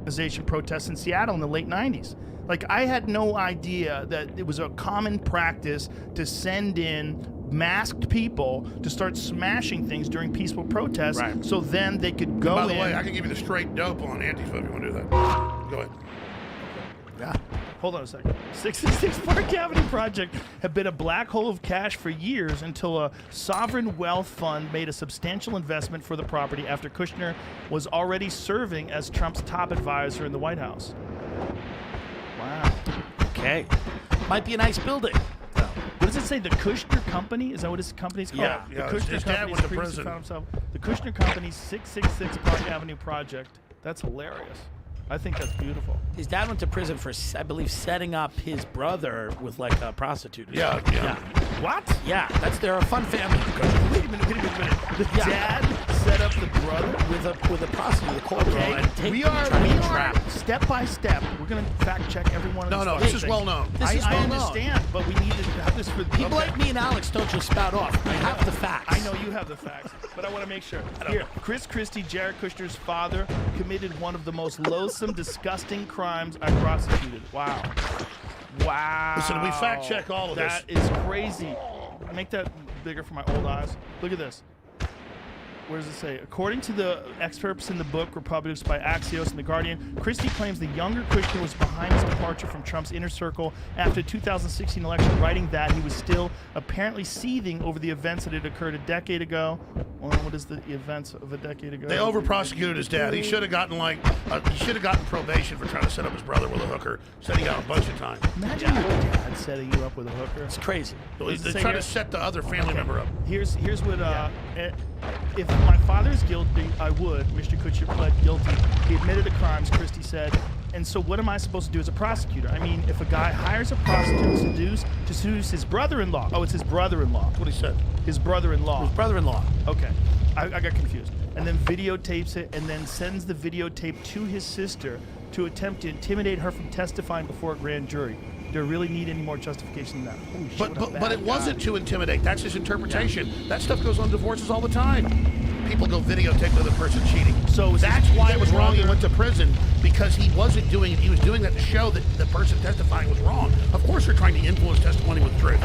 organization protests in Seattle in the late 90s. Like, I had no idea that it was a common practice to send in masked people to start smashing things during peaceful protests, so then they could go in. By the way, I can give you the straight dope on Antifa if you want to do that. Go ahead. Yeah. Hold on a second. 66 Park Avenue project had been a black hole of cash for years until a sovereign wealth fund made a substantial investment for the property after Kushner was already serving as Trump's top advisor in the White House. Wow. Okay. Might be a nice building. What does it say? The Kushner Company? Is that what his company's called? Yeah. The Kushner his dad went to prison. Found himself. The Kushner Company's 666 Park Avenue project. That's hilarious. I think that's beautiful. His dad went to prison for, I believe, setting up his brother with like a prostitute. Yeah. What? Yeah, they're a fun family. Wait a minute. The dad set up the brother with a prostitute, a cold girl, and take we are step by step. We're gonna fact check every one of these. No, this is well known. I understand, but we need to have this for people like me and Alex. Don't just spout off. I have the facts. I know you have the facts, but I want to make sure. Here, Chris Christie, Jared Kushner's father, committed one of the most loathsome, disgusting crimes I prosecuted. Wow. Listen, we fact check all of this. That is crazy. Make that bigger for my old eyes. Look at this. Where does it say? According to the excerpts in the book, republished by Axios and The Guardian, Christie claims the younger Kushner was behind his departure from Trump's inner circle after the 2016 election, writing that he was still apparently seething over the events that had occurred a decade ago. Well, what is the events of a decade ago? They over-prosecuted his dad. He should have gotten probation for trying to set up his brother with a hooker. Said he got a bunch of time. Imagine your dad setting you up with a hooker. It's crazy. They try to set the other family member up. Here's what. If my father is guilty, I would. Mr. Kushner pled guilty. He admitted the crimes, Christie said. And so what am I supposed to do as a prosecutor? I mean, if a guy hires a prostitute to seduce his brother-in-law. Oh, it's his brother-in-law. That's what he said. His brother-in-law. His brother-in-law. Okay. I got confused. And then videotapes it and then sends the videotape to his sister to attempt to intimidate her from testifying before a grand jury. Do I really need any more justification than that? Holy shit, but it wasn't to intimidate. That's his interpretation. Yeah. That stuff goes on divorces all the time. People go videotape the other person cheating. So that's why it was wrong. He went to prison because he wasn't doing it. He was doing that to show that the person testifying was wrong. Of course, they're trying to influence testimony with truth.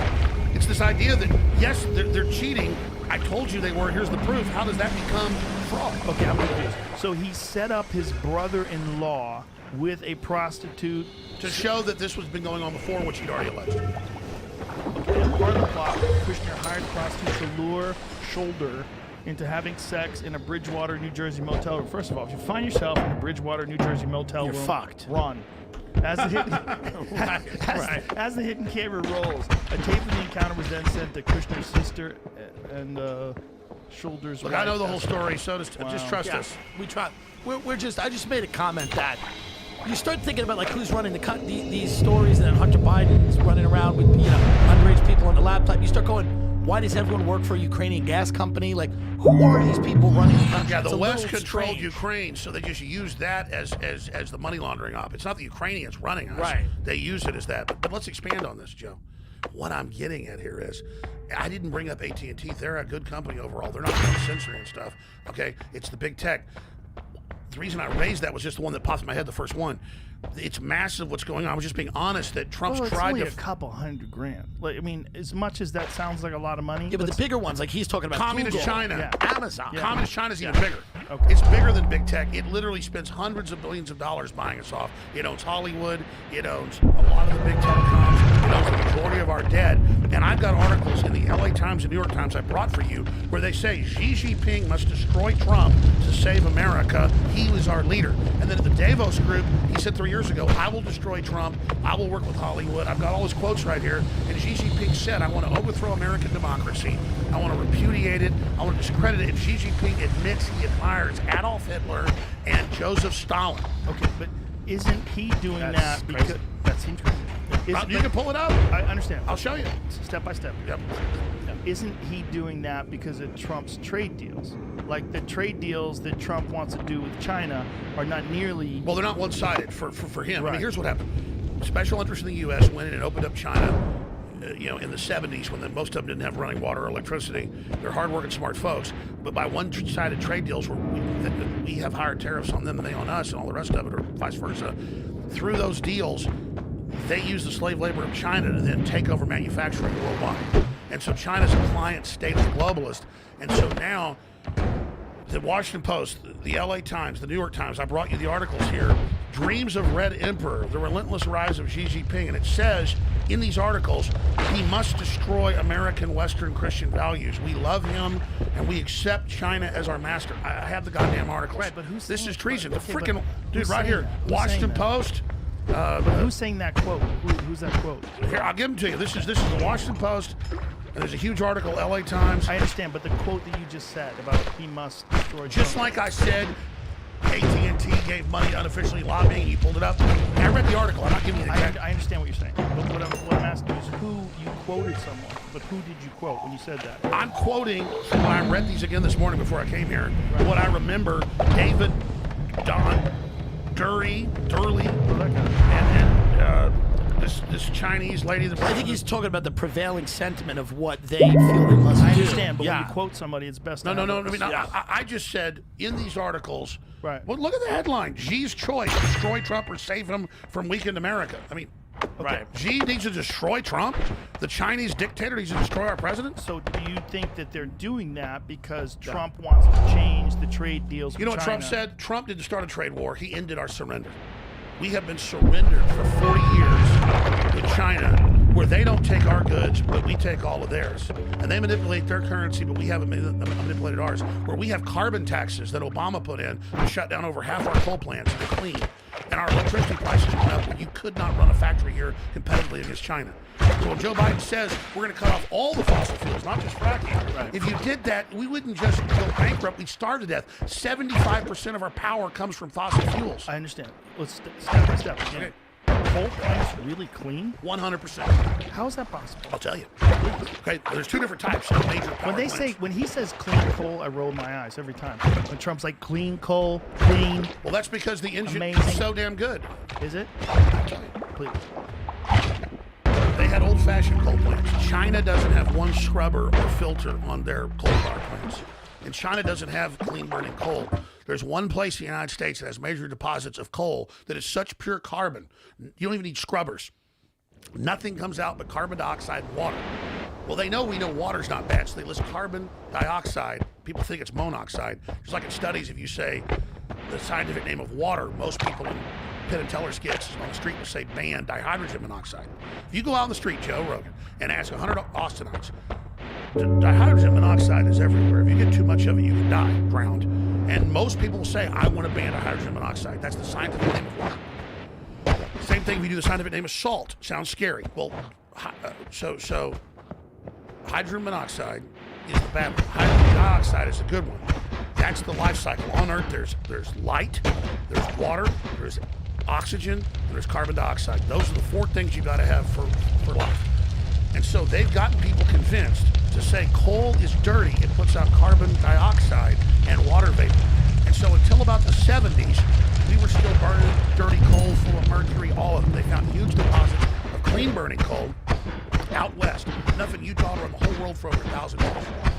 It's this idea that yes, they're cheating. I told you they were. Here's the proof. How does that become fraud? Okay, I'm confused. So he set up his brother-in-law with a prostitute to show that this was been going on before, which he'd already alleged. Okay, and part of the plot, Kushner hired prostitutes to lure Shoulder into having sex in a Bridgewater, New Jersey motel room. First of all, if you find yourself in a Bridgewater, New Jersey motel room, fucked. Run. As the hidden camera rolls, a tape of the encounter was then sent to Kushner's sister and Shoulder's wife. Look, I know the whole story, so just trust us. We try. I just made a comment that you start thinking about like who's running these stories, and then Hunter Biden is running around with underage people on the laptop. You start going, why does everyone work for a Ukrainian gas company? Like, who are these people running the country? Yeah, the West controlled Ukraine, so they just use that as the money laundering op. It's not the Ukrainians running us. Right. They use it as that. But let's expand on this, Joe. What I'm getting at here is, I didn't bring up AT&T. They're a good company overall. They're not doing censoring and stuff. Okay, it's the big tech. The reason I raised that was just the one that popped in my head, the first one. It's massive what's going on. I was just being honest that Trump's tried only to... a couple $100,000. Like, I mean, as much as that sounds like a lot of money. Yeah, but the bigger ones, like he's talking about Communist Google, China. Amazon. Yeah. Communist China's even bigger. Okay. It's bigger than big tech. It literally spends hundreds of billions of dollars buying us off. It owns Hollywood. It owns a lot of the big telecoms. It owns the majority of our debt. And I've got articles in the LA Times and New York Times I brought for you where they say Xi Jinping must destroy Trump to save America. He was our leader. And then at the Davos group, he said 3 years ago, I will destroy Trump. I will work with Hollywood. I've got all his quotes right here. And Xi Jinping said, I want to overthrow American democracy. I want to repudiate it. I want to discredit it. And Xi Jinping admits he admires Adolf Hitler and Joseph Stalin. Okay, but isn't he doing that because... Crazy. That seems crazy. You can pull it up. I understand. I'll show you. Step by step. Yep. Isn't he doing that because of Trump's trade deals? Like the trade deals that Trump wants to do with China are not nearly... Well, they're not one-sided for him. Right. I mean, here's what happened. Special interests in the U.S. went in and opened up China in the 70s when most of them didn't have running water or electricity. They're hardworking, smart folks. But by one-sided trade deals where we have higher tariffs on them than they on us and all the rest of it, or vice versa, through those deals, they use the slave labor of China to then take over manufacturing worldwide. And so China's a client state of the globalist. And so now the Washington Post, the LA Times, the New York Times, I brought you the articles here, Dreams of Red Emperor, the relentless rise of Xi Jinping. And it says in these articles, he must destroy American Western Christian values. We love him and we accept China as our master. I have the goddamn articles. Right, but who's this saying is treason. that? The Okay, freaking but dude who's right saying here, that? Who's Washington saying that? Post. Who's saying that quote? Who's that quote? Here, I'll give them to you. This is the Washington Post, and there's a huge article, LA Times. I understand, but the quote that you just said about he must destroy Just Trump. like I said, AT&T gave money unofficially lobbying, and you pulled it up. I read the article. I'm not giving you the exact. I understand what you're saying. But what I'm asking is who you quoted someone, but who did you quote when you said that? I'm quoting from when I read these again this morning before I came here. Right. What I remember, David Don Durley, Oh, that guy. and this Chinese lady. That I think he's talking about the prevailing sentiment of what they feel they must do. I understand, but yeah. when you quote somebody, it's best. No. to have I it. mean, Yeah. I just said in these articles. Right. Well, look at the headline: Xi's choice: destroy Trump or save him from weakened America. I mean, Right. Xi needs to destroy Trump. The Chinese dictator needs to destroy our president. So do you think that they're doing that because Trump wants to change the trade deals? You know with what China? Trump said? Trump didn't start a trade war. He ended our surrender. We have been surrendered for 40 years with China, where they don't take our goods, but we take all of theirs. And they manipulate their currency, but we haven't manipulated ours. Where we have carbon taxes that Obama put in to shut down over half our coal plants to clean. And our electricity prices went up, and you could not run a factory here competitively against China. So when Joe Biden says we're going to cut off all the fossil fuels, not just fracking, Right. if you did that, we wouldn't just go bankrupt, we'd starve to death. 75% of our power comes from fossil fuels. I understand. Let's step by step again. Okay. Coal plants really clean? 100%. How is that possible? I'll tell you. Okay, there's two different types of major power plants. When he says clean coal, I roll my eyes every time. When Trump's like clean coal, clean, Well, that's because the engine Amazing. is so damn good. is it? I'll tell you. Please. They had old-fashioned coal plants. China doesn't have one scrubber or filter on their coal power plants. And China doesn't have clean-burning coal. There's one place in the United States that has major deposits of coal that is such pure carbon. You don't even need scrubbers. Nothing comes out but carbon dioxide and water. Well, we know water's not bad, so they list carbon dioxide. People think it's monoxide. Just like in studies, if you say the scientific name of water, most people in Penn and Teller skits on the street will say banned dihydrogen monoxide. If you go out on the street, Joe Rogan, and ask 100 Austinites, dihydrogen monoxide is everywhere. If you get too much of it, you can die, drowned. And most people will say, I want to ban dihydrogen monoxide. That's the scientific name of water. Same thing if you do the scientific name of salt. Sounds scary. Well, so hydrogen monoxide is the bad one. Hydrogen dioxide is a good one. That's the life cycle. On Earth, there's light, there's water, there's oxygen, and there's carbon dioxide. Those are the four things you got to have for life. And so they've gotten people convinced to say coal is dirty. It puts out carbon dioxide and water vapor. And so until about the 70s, we were still burning dirty coal full of mercury, all of them. They found huge deposits of clean burning coal out west, enough in Utah to run the whole world for over 1,000 years.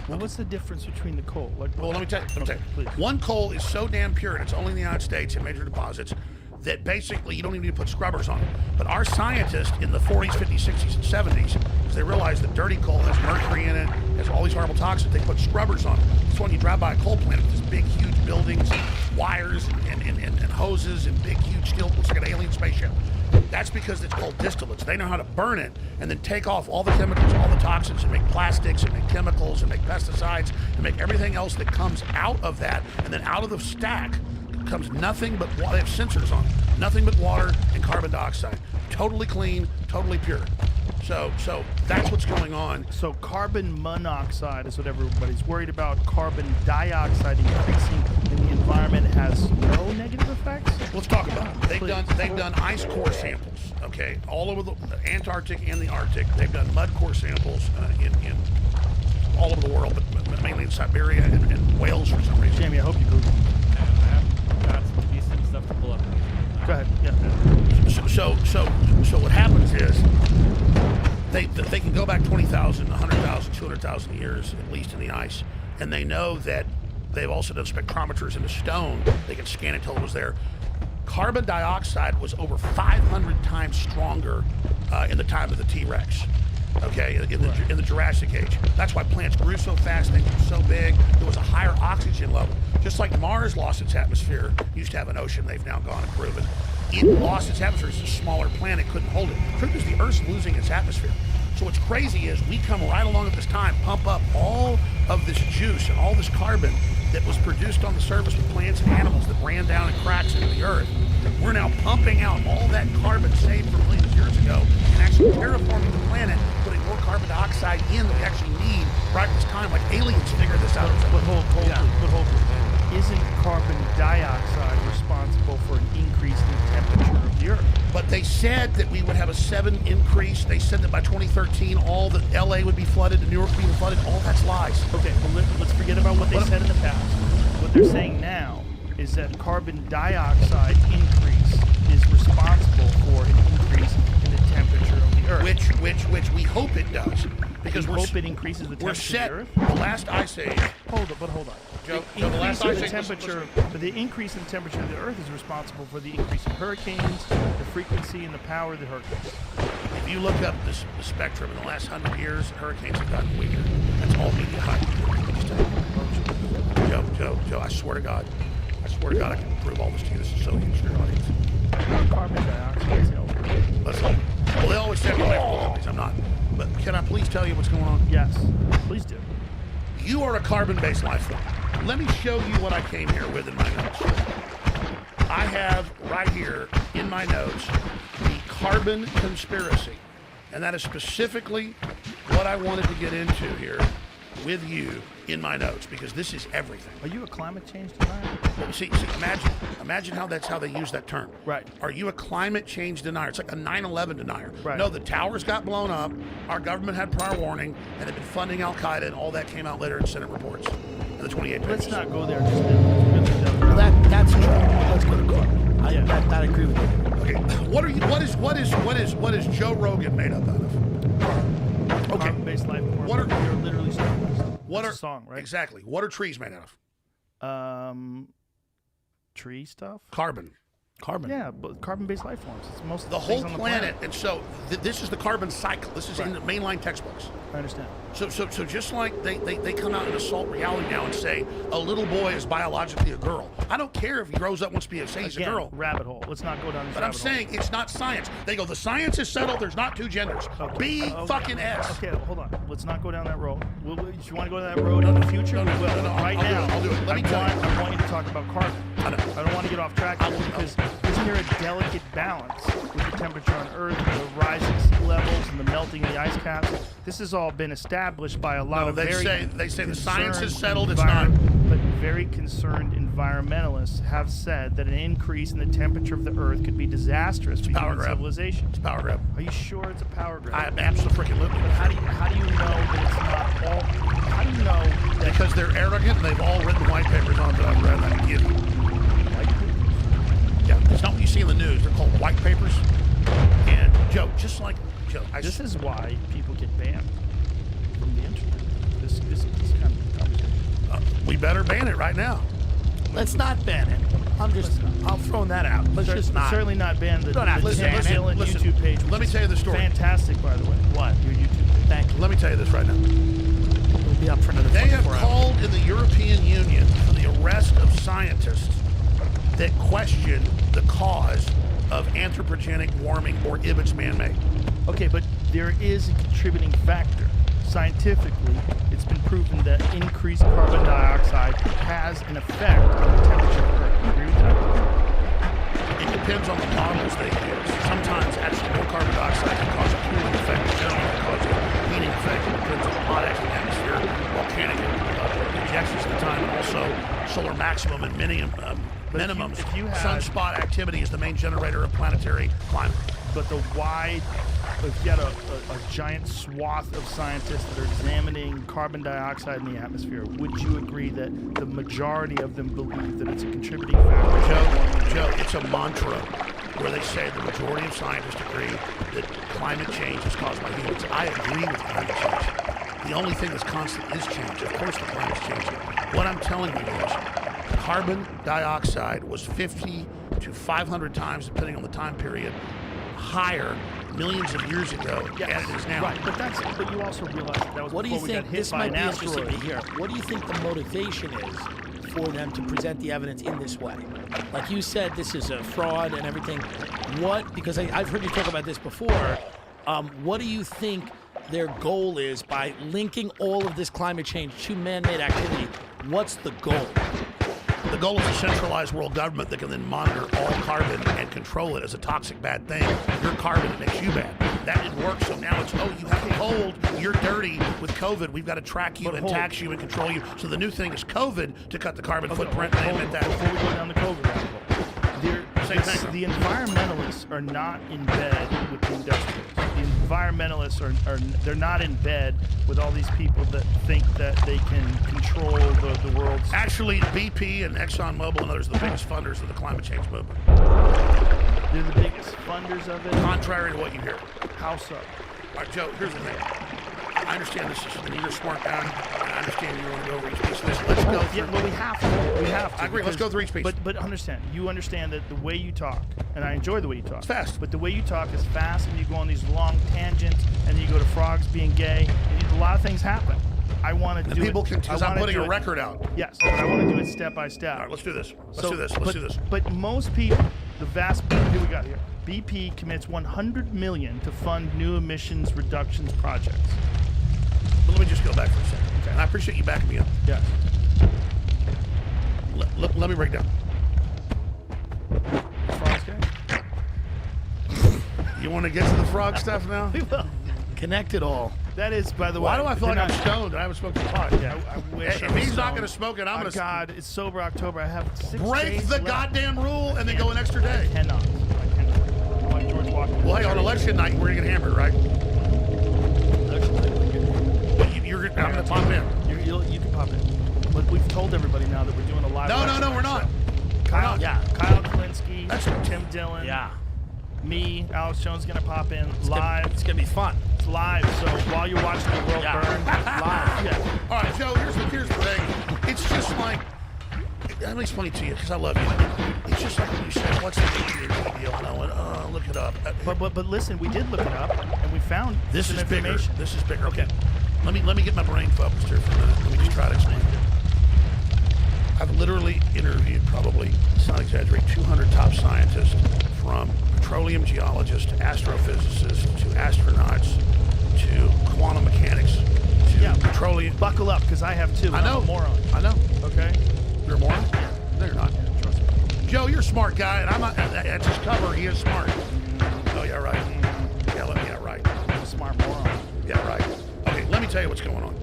Well, what's the difference between the coal? Like, Well, let me tell you. please. One coal is so damn pure, and it's only in the United States in major deposits, that basically you don't even need to put scrubbers on it. But our scientists in the 40s, 50s, 60s, and 70s, because they realized that dirty coal has mercury in it, has all these horrible toxins, they put scrubbers on it. So when you drive by a coal plant with these big, huge buildings, wires, and hoses, and big, huge steel, looks like an alien spaceship. That's because it's called distillates. They know how to burn it and then take off all the chemicals, all the toxins, and make plastics, and make chemicals, and make pesticides, and make everything else that comes out of that. And then out of the stack comes nothing but water. They have sensors on it. Nothing but water and carbon dioxide. Totally clean, totally pure. So that's what's going on. So carbon monoxide is what everybody's worried about. Carbon dioxide increasing in the environment has no negative effects? Let's talk about it. Please. They've done ice core samples, okay, all over the Antarctic and the Arctic. They've done mud core samples in all over the world, but mainly in Siberia and Wales for some reason. Jamie, I hope you Google. I've got some decent stuff to pull up. Go ahead. Yeah. So what happens is they can go back 20,000, 100,000, 200,000 years at least in the ice, and they know that they've also done spectrometers into stone. They can scan it till it was there. Carbon dioxide was over 500 times stronger in the time of the T-Rex. Okay, in the Jurassic Age. That's why plants grew so fast, they grew so big. There was a higher oxygen level. Just like Mars lost its atmosphere, used to have an ocean, they've now gone and proven. It lost its atmosphere, it's a smaller planet, couldn't hold it. The truth is the Earth's losing its atmosphere. So what's crazy is we come right along at this time, pump up all of this juice and all this carbon that was produced on the surface with plants and animals that ran down in cracks into the Earth. We're now pumping out all that carbon saved from millions of years ago and actually terraforming the planet, putting more carbon dioxide in that we actually need right at this time. Like aliens figure this out. But hold. Isn't carbon dioxide responsible for an increase in the temperature of the Earth? But they said that we would have a 7 increase. They said that by 2013, all that LA would be flooded and New York would be flooded. All that's lies. Okay, well, let's forget about what they said in the past. What they're saying now is that carbon dioxide increase is responsible for an increase in the temperature of the Earth. Which we hope it does. Because we hope it increases the temperature set, of the Earth? The last ice age. Hold on. Joe, The the last ice age temperature, but the increase in the temperature of the Earth is responsible for the increase in hurricanes, the frequency and the power of the hurricanes. If you look up the spectrum in the last 100 years, hurricanes have gotten weaker. That's all media hype. Joe, I swear to God, I can prove all this to you. This is so huge for your audience. Carbon dioxide is helpful. Listen, well, they always say I'm companies. I'm not. But can I please tell you what's going on? Yes, please do. You are a carbon-based life form. Let me show you what I came here with in my notes. I have right here in my notes the carbon conspiracy. And that is specifically what I wanted to get into here with you in my notes, because this is everything. Are you a climate change denier? Well, see, imagine how that's how they use that term. Right. Are you a climate change denier? It's like a 9/11 denier. Right. No, the towers got blown up. Our government had prior warning, and they've been funding Al Qaeda, and all that came out later in Senate reports. In the 28 pages. Let's not go there. Just really That's true. Let's go to carbon. I agree with you. Okay. What is Joe Rogan made up out of? Okay. Carbon-based life form. What are- You're literally What That's are a song, right? Exactly. What are trees made out of? Tree stuff. Carbon. Yeah, but carbon-based life forms. It's most of The the whole things on planet, and so this is the carbon cycle. This is in the mainline textbooks. I understand. So just like they come out and assault reality now and say a little boy is biologically a girl. I don't care if he grows up wants to be he's a girl. Rabbit hole. Let's not go down this But I'm rabbit hole. saying it's not science. They go, the science is settled. There's not two genders. B fucking S. Okay, hold on. Let's not go down that road. If you want to go down that road in the future, we will. I'll do it. I'll do it. Let me tell you. I want you to talk about carbon. I don't want to get off track here because isn't there a delicate balance with the temperature on Earth, the rising sea levels, and the melting of the ice caps? This has all been established by a lot of they very say the science is settled. It's envir- not. But very concerned environmentalists have said that an increase in the temperature of the Earth could be disastrous for power human grab. civilization. It's power grab. Are you sure it's a power grab? I absolutely. But how do you know that it's not all? How do you know that? Because they're arrogant and they've all written white papers on it that I've read and I can give you. White papers? Yeah, it's not what you see in the news. They're called white papers. And Joe, This is why people get banned from the internet. This kind of conversation. we better ban it right now. Let's not ban it. I'm throwing that out. Let's just not. Certainly not ban the Don't have to ban it. Talent Listen, YouTube page. let me tell you the story. Fantastic, by the way. What? Your YouTube page. Thank you. Let me tell you this right now. We'll be up for another They have 24 hours. called in the European Union for the arrest of scientists that question the cause of anthropogenic warming, or if it's man-made. Okay, but there is a contributing factor. Scientifically, it's been proven that increased carbon dioxide has an effect on the temperature of Earth. You agree with that? It depends on the models they use. Sometimes actually more carbon dioxide can cause a cooling effect. Generally, it can cause a heating effect. It depends on the hot atmosphere, volcanic injections at the time, and also solar maximum and minimum if you had- sunspot activity is the main generator of planetary climate. But if you had a giant swath of scientists that are examining carbon dioxide in the atmosphere, would you agree that the majority of them believe that it's a contributing factor? Joe, it's a mantra. where they say the majority of scientists agree that climate change is caused by humans. I agree with climate change. The only thing that's constant is change. Of course the climate's changing. What I'm telling you is carbon dioxide was 50 to 500 times, depending on the time period, higher millions of years ago than it is now. Right, but you also realize that was What do you before we got think? hit This by might an be interesting asteroid. to hear. What do you think the motivation is for them to present the evidence in this way? Like you said, this is a fraud and everything. What? Because I've heard you talk about this before. What do you think their goal is by linking all of this climate change to man-made activity? What's the goal? The goal is a centralized world government that can then monitor all carbon and control it as a toxic bad thing. Your carbon, it makes you bad. That didn't work, so now it's, oh, you have a cold, you're dirty with COVID. We've got to track you and tax you and control you. So the new thing is COVID to cut the carbon footprint. They admit that. Before we go down the COVID rabbit hole, the environmentalists are not in bed with the industrialists. The environmentalists they're not in bed with all these people that think that they can control the world's... Actually, BP and ExxonMobil and others are the biggest funders of the climate change movement. They're the biggest funders of it. Contrary to what you hear. How so? All right, Joe, here's the thing. I understand this is, you're a smart guy, and I understand you want to go over each piece of this. Let's go through. Yeah, well, we have to. We have to. I agree. Let's go through each piece. But understand. You understand that the way you talk, and I enjoy the way you talk. It's fast. But the way you talk is fast, and you go on these long tangents, and you go to frogs being gay, and a lot of things happen. I want to do people it. can, because I'm putting a record out. Yes, but I want to do it step by step. All right, let's do this. Let's do this. But most people, the vast, here we got here. BP commits $100 million to fund new emissions reductions projects. But let me just go back for a second. Okay. And I appreciate you backing me up. Yes. Let me break down. Frogs gay? You want to get to the frog stuff now? We will. Connect it all. That is, by the way. Why do I feel like you're I'm not- stoned and I haven't smoked a pot? Yeah, I wish. I If was he's not stoned. going to smoke it, I'm going to God, it's sober October. I have 6 break days the left. goddamn rule and then go an extra day. I cannot. Like George Washington. Well, hey, on election night, we're going to get hammered, right? But I'm going to pop in. You can pop in. But we've told everybody now that we're doing a live. No, we're not. Kyle, Yeah. Kyle Kalinske, That's- Tim Dillon, Yeah. me, Alex Jones gonna pop in live. It's gonna be fun. It's live. So while you're watching the world Yeah. burn, live. Yeah. All right, Joe, here's the thing. It's just like, let me explain it to you because I love you. It's just like when you say, what's the nature of the deal? And I went, look it up. But listen, we did look it up and we found This some is bigger. information. This is bigger. Okay. Let me get my brain focused here for a minute. Let me just try to explain it. I've literally interviewed probably, let's not exaggerate, 200 top scientists, from petroleum geologists to astrophysicists to astronauts to quantum mechanics to petroleum. Buckle up, because I have too. I know. I'm a moron. I know. Okay? You're a moron? No, you're not. Trust me. Joe, you're a smart guy, and I'm not. That's his cover. He is smart. Oh, yeah, right. Yeah, right. I'm a smart moron. Yeah, right. Okay, let me tell you what's going on.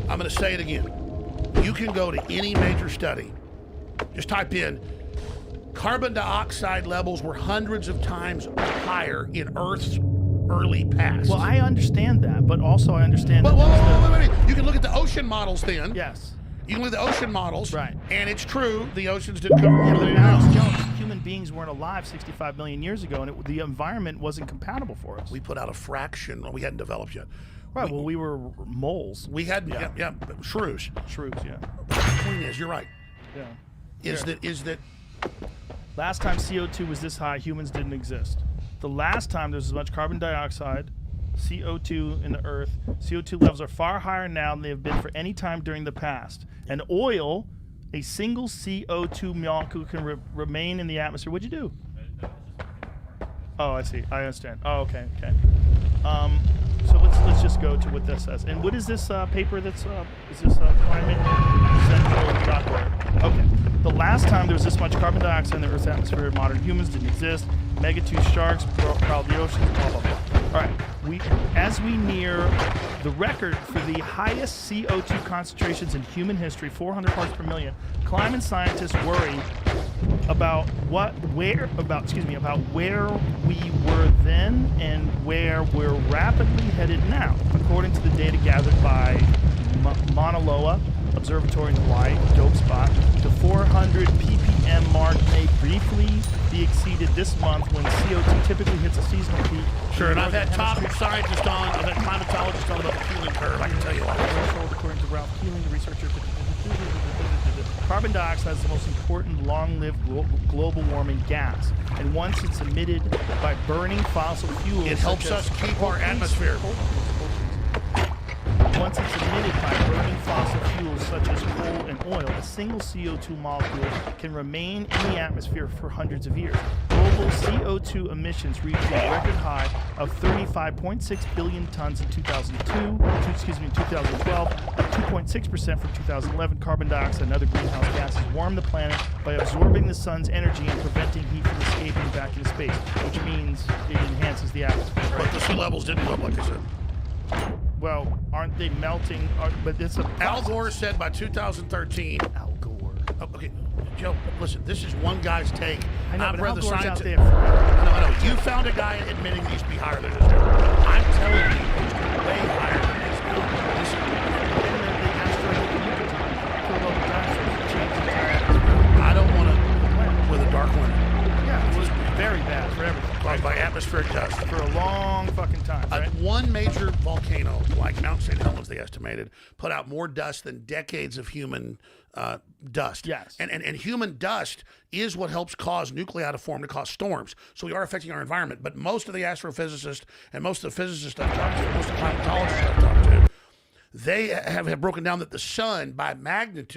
I'm going to say it again. You can go to any major study. Just type in, carbon dioxide levels were hundreds of times higher in Earth's early past. Well, I understand that, but also I understand But that. wait. You can look at the ocean models then. Yes. You can look at the ocean models. Right. And it's true, the oceans didn't cover Yeah, but everything Alex else. Jones, human beings weren't alive 65 million years ago, and the environment wasn't compatible for us. We put out a fraction. We hadn't developed yet. Right. Well, we were moles. We had, Yeah. shrews. Shrews. Yeah. The point is, you're right. Yeah. Is that Last time CO2 was this high, humans didn't exist. The last time there was as much carbon dioxide, CO2 in the earth, CO2 levels are far higher now than they have been for any time during the past. And oil, a single CO2 molecule can remain in the atmosphere. What'd you do? Oh, I see. I understand. Oh, okay. So let's just go to what this says. And what is this paper that's is this climatecentral.org? Okay. The last time there was this much carbon dioxide in the Earth's atmosphere, modern humans didn't exist. Megatooth sharks prowled the oceans, blah, blah, blah. All right. As we near the record for the highest CO2 concentrations in human history, 400 parts per million, climate scientists worry about where we were then and where we're rapidly headed now, according to the data gathered by Mauna Loa, Observatory in Hawaii, dope spot. The 400 ppm mark may briefly be exceeded this month when CO2 typically hits a seasonal peak. Sure, and I've had top scientists on, I've had climatologists on about the Keeling curve. I can tell you all. Threshold, according to Ralph Keeling, the researcher. Carbon dioxide is the most important long-lived global warming gas, and once it's emitted by burning fossil fuels, It helps us keep our atmosphere. Once it's emitted by burning fossil fuels such as coal and oil, a single CO2 molecule can remain in the atmosphere for hundreds of years. Global CO2 emissions reached a record high of 35.6 billion tons in 2012, up 2.6% from 2011. Carbon dioxide and other greenhouse gases warm the planet by absorbing the sun's energy and preventing heat from escaping back into space, which means it enhances the atmosphere. But the sea levels didn't go up, like I said. Well, aren't they melting? But it's a Al Gore said by 2013. Al Gore. Oh, okay, Joe, listen, this is one guy's take. I know, I've but read Al the Gore's out science. there forever. I know. You found a guy admitting these to be higher than this. I'm telling you, it's way higher than this. I don't want to with a dark winter. Yeah, it was very bad for everything. Caused by atmospheric dust. For a long fucking time, right? One major volcano, like Mount St. Helens, they estimated, put out more dust than decades of human dust. Yes. And human dust is what helps cause nuclei to form to cause storms. So we are affecting our environment. But most of the astrophysicists and most of the physicists I've talked to, most of the climatologists I've talked to, they have broken down that the sun, by magnitude,